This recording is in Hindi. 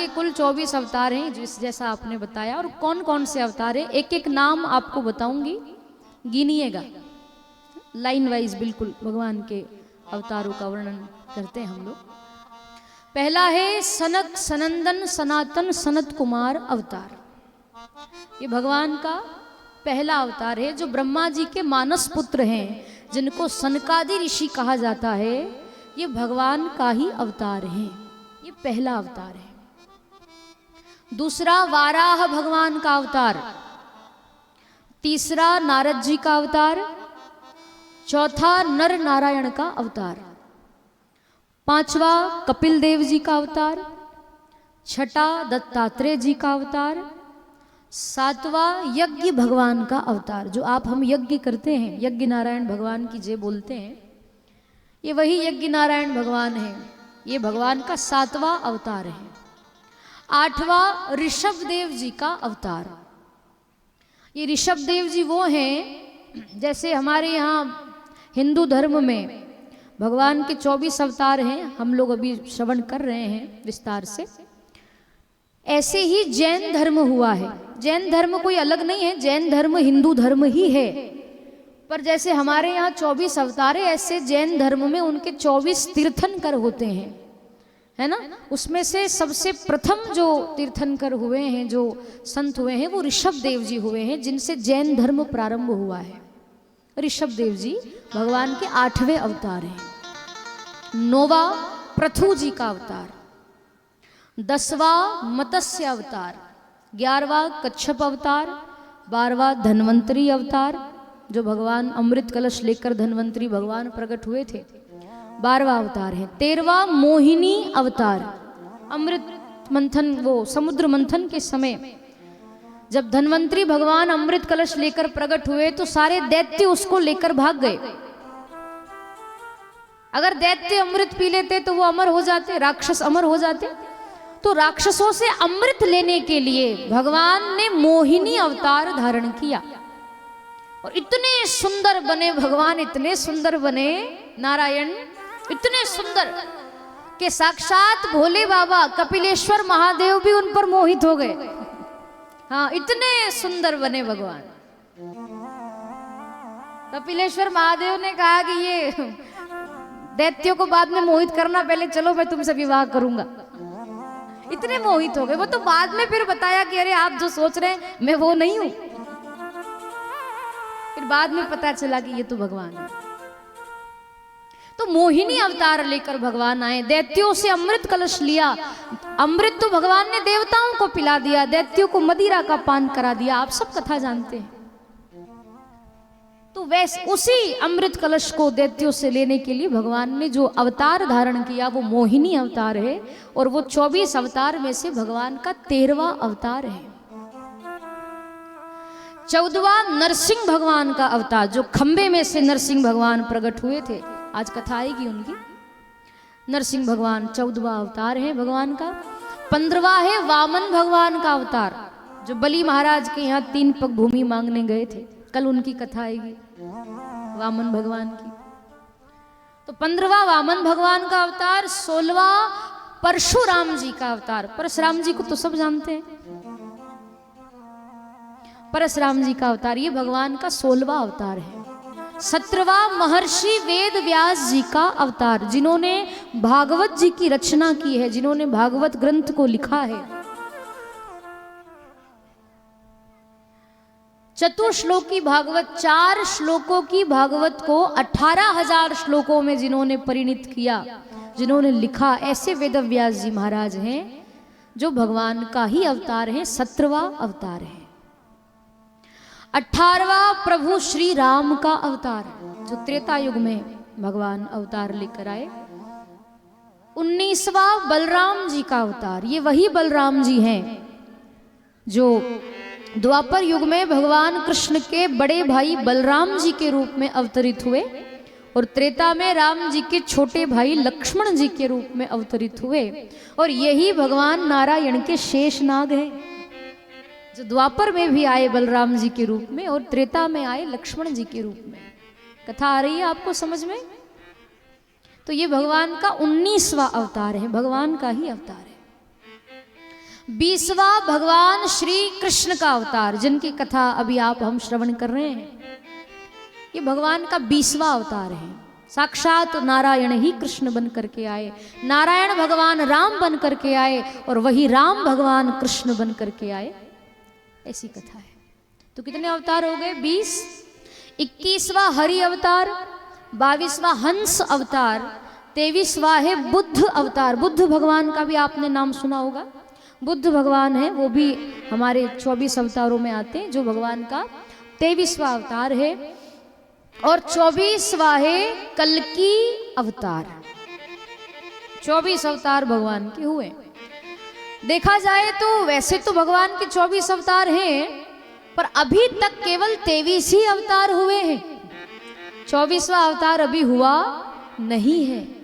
के कुल 24 अवतार हैं, जिस जैसा आपने बताया। और कौन कौन से अवतार हैं, एक एक नाम आपको बताऊंगी, गिनिएगा लाइन वाइज, बिल्कुल भगवान के अवतारों का वर्णन करते हैं हम लोग। पहला है सनक सनंदन सनातन सनत कुमार अवतार। ये भगवान का पहला अवतार है, जो ब्रह्मा जी के मानस पुत्र हैं, जिनको सनकादि ऋषि कहा जाता है। ये भगवान का ही अवतार है, ये पहला अवतार है। दूसरा वाराह भगवान का अवतार, तीसरा नारद जी का अवतार, चौथा नर नारायण का अवतार, पांचवा कपिल देव जी का अवतार, छठा दत्तात्रेय जी का अवतार, सातवां यज्ञ भगवान का अवतार। जो आप हम यज्ञ करते हैं, यज्ञ नारायण भगवान की जय बोलते हैं, ये वही यज्ञ नारायण भगवान है। ये भगवान का सातवां अवतार है। आठवां ऋषभ देव जी का अवतार। ये ऋषभ देव जी वो हैं, जैसे हमारे यहाँ हिंदू धर्म में भगवान के 24 अवतार हैं, हम लोग अभी श्रवण कर रहे हैं विस्तार से, ऐसे ही जैन धर्म हुआ है। जैन धर्म कोई अलग नहीं है, जैन धर्म हिंदू धर्म ही है। पर जैसे हमारे यहाँ 24 अवतार है, ऐसे जैन धर्म में उनके 24 तीर्थंकर होते हैं, है ना। उसमें से सबसे प्रथम जो तीर्थंकर हुए हैं, जो संत हुए हैं, वो ऋषभ देव जी हुए हैं, जिनसे जैन धर्म प्रारंभ हुआ है। ऋषभ देव जी भगवान के 8वें अवतार हैं। 9वां पृथु जी का अवतार, 10वां मत्स्य अवतार, 11वां कच्छप अवतार, 12वां धन्वंतरी अवतार, जो भगवान अमृत कलश लेकर धन्वंतरी भगवान प्रकट हुए थे, 12वां अवतार है। 13वां मोहिनी अवतार, अमृत मंथन, वो समुद्र मंथन के समय जब धन्वंतरी भगवान अमृत कलश लेकर प्रकट हुए तो सारे दैत्य उसको लेकर भाग गए। अगर दैत्य अमृत पी लेते तो वो अमर हो जाते, राक्षस अमर हो जाते। तो राक्षसों से अमृत लेने के लिए भगवान ने मोहिनी अवतार धारण किया। और इतने सुंदर बने भगवान, इतने सुंदर बने नारायण, इतने सुंदर कि साक्षात भोले बाबा कपिलेश्वर महादेव भी उन पर मोहित हो गए। हाँ, इतने सुंदर बने भगवान। कपिलेश्वर महादेव ने कहा कि ये दैत्यों को बाद में मोहित करना, पहले चलो मैं तुमसे विवाह करूंगा। इतने मोहित हो गए। वो तो बाद में फिर बताया कि अरे आप जो सोच रहे हैं मैं वो नहीं हूं। फिर बाद में पता चला कि ये तो भगवान है। तो मोहिनी अवतार लेकर भगवान आए, दैत्यों से अमृत कलश लिया। अमृत तो भगवान ने देवताओं को पिला दिया, दैत्यों को मदिरा का पान करा दिया। आप सब कथा जानते हैं। तो वैसे उसी अमृत कलश को दैत्यों से लेने के लिए भगवान ने जो अवतार धारण किया वो मोहिनी अवतार है। और वो 24 अवतार में से भगवान का 13वां अवतार है। 14वां नरसिंह भगवान का अवतार, जो खंबे में से नरसिंह भगवान प्रकट हुए थे, आज कथा आएगी उनकी। नरसिंह भगवान 14वां अवतार है भगवान का। 15वां है वामन भगवान का अवतार, जो बलि महाराज के यहाँ 3 पग भूमि मांगने गए थे, कल उनकी कथा आएगी वामन भगवान की। तो 15वां वामन भगवान का अवतार। 16वां परशुराम जी का अवतार। परशुराम जी को तो सब जानते हैं। परशुराम जी का अवतार, ये भगवान का 16वां अवतार है। 17वां महर्षि वेद व्यास जी का अवतार, जिन्होंने भागवत जी की रचना की है, जिन्होंने भागवत ग्रंथ को लिखा है। चतुश्लोकी भागवत, 4 श्लोकों की भागवत को 18,000 श्लोकों में जिन्होंने परिणित किया, जिन्होंने लिखा, ऐसे वेद व्यास जी महाराज हैं, जो भगवान का ही अवतार है। 17वां अवतार है। 18वां प्रभु श्री राम का अवतार, जो त्रेता युग में भगवान अवतार लेकर आए। 19वां बलराम जी का अवतार, ये वही बलराम जी हैं जो द्वापर युग में भगवान कृष्ण के बड़े भाई बलराम जी के रूप में अवतरित हुए। और त्रेता में राम जी के छोटे भाई लक्ष्मण जी के रूप में अवतरित हुए। और यही भगवान नारायण के शेषनाग हैं, जो द्वापर में भी आए बलराम जी के रूप में और त्रेता में आए लक्ष्मण जी के रूप में। कथा आ रही है आपको समझ में? तो ये भगवान का 19वां अवतार है, भगवान का ही अवतार है। 20वां भगवान श्री कृष्ण का अवतार, जिनकी कथा अभी आप हम श्रवण कर रहे हैं, ये भगवान का 20वां अवतार है। साक्षात नारायण ही कृष्ण बन करके आए, नारायण भगवान राम बन करके आए और वही राम भगवान कृष्ण बन करके आए, ऐसी कथा है। तो कितने अवतार हो गए? 20। 21वां हरि अवतार, 22वां हंस अवतार, 23वां है बुद्ध अवतार। बुद्ध भगवान का भी आपने नाम सुना होगा। बुद्ध भगवान है, वो भी हमारे 24 अवतारों में आते हैं, जो भगवान का 23वां अवतार है। और 24वां है कल्कि अवतार। 24 अवतार भगवान के हुए। देखा जाए तो वैसे तो भगवान के 24 अवतार हैं, पर अभी तक केवल 23 ही अवतार हुए हैं। 24वां अवतार अभी हुआ नहीं है।